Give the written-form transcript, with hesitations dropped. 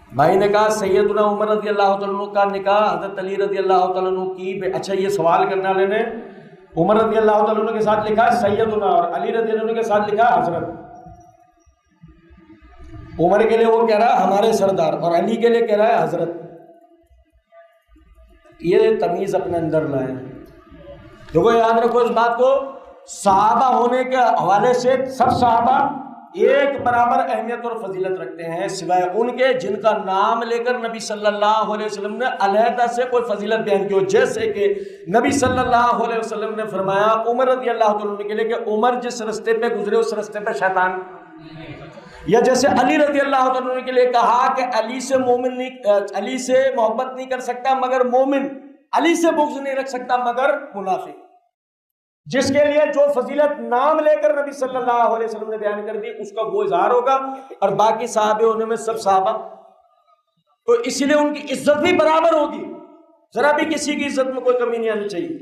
بھائی نے کہا سیدنا عمر رضی اللہ تعالیٰ عنہ کا نکاح حضرت علی رضی اللہ تعالیٰ عنہ کی اچھا یہ سوال کرنے والے نے عمر رضی اللہ تعالیٰ عنہ کے ساتھ لکھا سیدنا اور علی رضی اللہ عنہ کے ساتھ لکھا حضرت. عمر کے لیے وہ کہہ رہا ہے ہمارے سردار اور علی کے لیے کہہ رہا ہے حضرت. یہ تمیز اپنے اندر لائیں. دیکھو یاد رکھو اس بات کو، صحابہ ہونے کے حوالے سے سب صحابہ ایک برابر اہمیت اور فضیلت رکھتے ہیں سوائے ان کے جن کا نام لے کر نبی صلی اللہ علیہ وسلم نے علیحدہ سے کوئی فضیلت بیان کی ہو. جیسے کہ نبی صلی اللہ علیہ وسلم نے فرمایا عمر رضی اللہ تعالیٰ عنہ کے لیے کہ عمر جس رستے پہ گزرے اس رستے پہ شیطان، یا جیسے علی رضی اللہ تعالیٰ عنہ کے لیے کہا کہ علی سے مومن نہیں، علی سے محبت نہیں کر سکتا مگر مومن، علی سے بغض نہیں رکھ سکتا مگر منافق. جس کے لیے جو فضیلت نام لے کر نبی صلی اللہ علیہ وسلم نے بیان کر دی اس کا وہ اظہار ہوگا، اور باقی صحابے ہونے میں سب صحابہ، تو اسی لیے ان کی عزت بھی برابر ہوگی، ذرا بھی کسی کی عزت میں کوئی کمی نہیں آنی چاہیے.